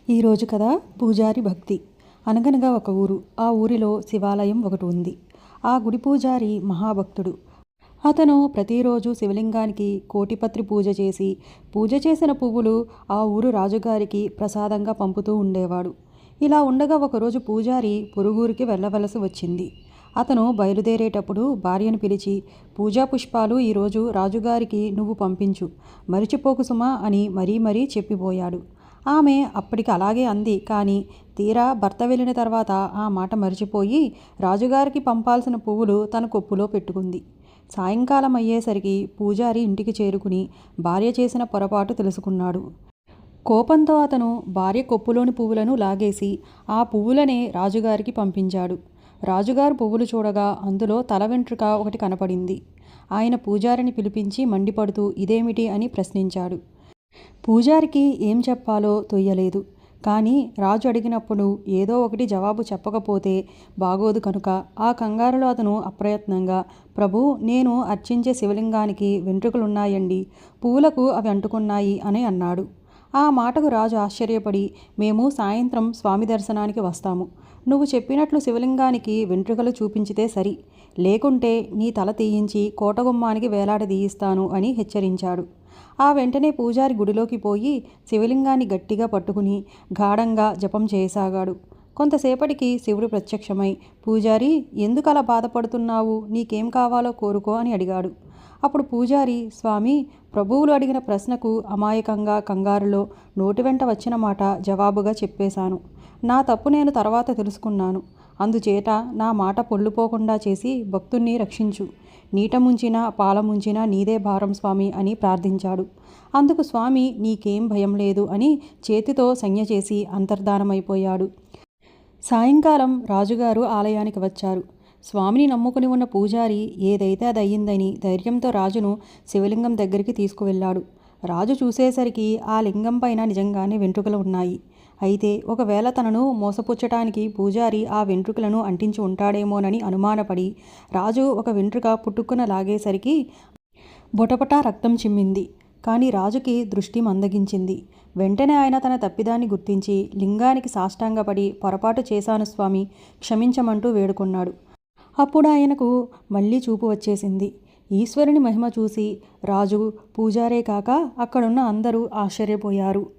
ఈరోజు కథ పూజారి భక్తి. అనగనగా ఒక ఊరు. ఆ ఊరిలో శివాలయం ఒకటి ఉంది. ఆ గుడి పూజారి మహాభక్తుడు. అతను ప్రతిరోజు శివలింగానికి కోటిపత్రి పూజ చేసి, పూజ చేసిన పువ్వులు ఆ ఊరు రాజుగారికి ప్రసాదంగా పంపుతూ ఉండేవాడు. ఇలా ఉండగా ఒకరోజు పూజారి పొరుగురికి వెళ్ళవలసి వచ్చింది. అతను బయలుదేరేటప్పుడు భార్యను పిలిచి, పూజా పుష్పాలు ఈరోజు రాజుగారికి నువ్వు పంపించు, మరిచిపోకు సుమా అని మరీ చెప్పిపోయాడు. ఆమె అప్పటికి అలాగే అంది. కానీ తీరా భర్త వెళ్ళిన తర్వాత ఆ మాట మరిచిపోయి రాజుగారికి పంపాల్సిన పువ్వులు తన కొప్పులో పెట్టుకుంది. సాయంకాలం అయ్యేసరికి పూజారి ఇంటికి చేరుకుని భార్య చేసిన పొరపాటు తెలుసుకున్నాడు. కోపంతో అతను భార్య కొప్పులోని పువ్వులను లాగేసి ఆ పువ్వులనే రాజుగారికి పంపించాడు. రాజుగారు పువ్వులు చూడగా అందులో తల వెంట్రుక ఒకటి కనపడింది. ఆయన పూజారిని పిలిపించి మండిపడుతూ ఇదేమిటి అని ప్రశ్నించాడు. పూజారికి ఏం చెప్పాలో తొయ్యలేదు. కానీ రాజు అడిగినప్పుడు ఏదో ఒకటి జవాబు చెప్పకపోతే బాగోదు కనుక ఆ కంగారులో అతను అప్రయత్నంగా, ప్రభు, నేను అర్చించే శివలింగానికి వెంట్రుకలున్నాయండి, పువ్వులకు అవి అంటుకున్నాయి అని అన్నాడు. ఆ మాటకు రాజు ఆశ్చర్యపడి, మేము సాయంత్రం స్వామి దర్శనానికి వస్తాము. నువ్వు చెప్పినట్లు శివలింగానికి వెంట్రుకలు చూపించితే సరి, లేకుంటే నీ తల తీయించి కోటగుమ్మానికి వేలాడదీయిస్తాను అని హెచ్చరించాడు. ఆ వెంటనే పూజారి గుడిలోకి పోయి శివలింగాన్ని గట్టిగా పట్టుకుని గాఢంగా జపం చేయసాగాడు. కొంతసేపటికి శివుడు ప్రత్యక్షమై, పూజారి, ఎందుకు అలా బాధపడుతున్నావు, నీకేం కావాలో కోరుకో అని అడిగాడు. అప్పుడు పూజారి, స్వామి, ప్రభువులు అడిగిన ప్రశ్నకు అమాయకంగా కంగారులో నోటి వెంట వచ్చిన మాట జవాబుగా చెప్పేశాను. నా తప్పు నేను తర్వాత తెలుసుకున్నాను. అందుచేత నా మాట పొల్లుపోకుండా చేసి భక్తుణ్ణి రక్షించు. నీట ముంచినా పాల ముంచినా నీదే భారం స్వామి అని ప్రార్థించాడు. అందుకు స్వామి నీకేం భయం లేదు అని చేతితో సంజ్ఞ చేసి అంతర్ధానమైపోయాడు. సాయంకాలం రాజుగారు ఆలయానికి వచ్చారు. స్వామిని నమ్ముకుని ఉన్న పూజారి ఏదైతే అది అయ్యిందని ధైర్యంతో రాజును శివలింగం దగ్గరికి తీసుకువెళ్ళాడు. రాజు చూసేసరికి ఆ లింగం పైన నిజంగానే వెంట్రుకలు ఉన్నాయి. అయితే ఒకవేళ తనను మోసపుచ్చటానికి పూజారి ఆ వెంట్రుకలను అంటించి ఉంటాడేమోనని అనుమానపడి రాజు ఒక వెంట్రుక పుట్టుక్కున లాగేసరికి బొటపటా రక్తం చిమ్మింది. కానీ రాజుకి దృష్టి మందగించింది. వెంటనే ఆయన తన తప్పిదాన్ని గుర్తించి లింగానికి సాష్టాంగపడి, పొరపాటు చేశాను స్వామి, క్షమించమంటూ వేడుకున్నాడు. అప్పుడు ఆయనకు మళ్ళీ చూపు వచ్చేసింది. ఈశ్వరుని మహిమ చూసి రాజు, పూజారే కాక అక్కడున్న అందరూ ఆశ్చర్యపోయారు.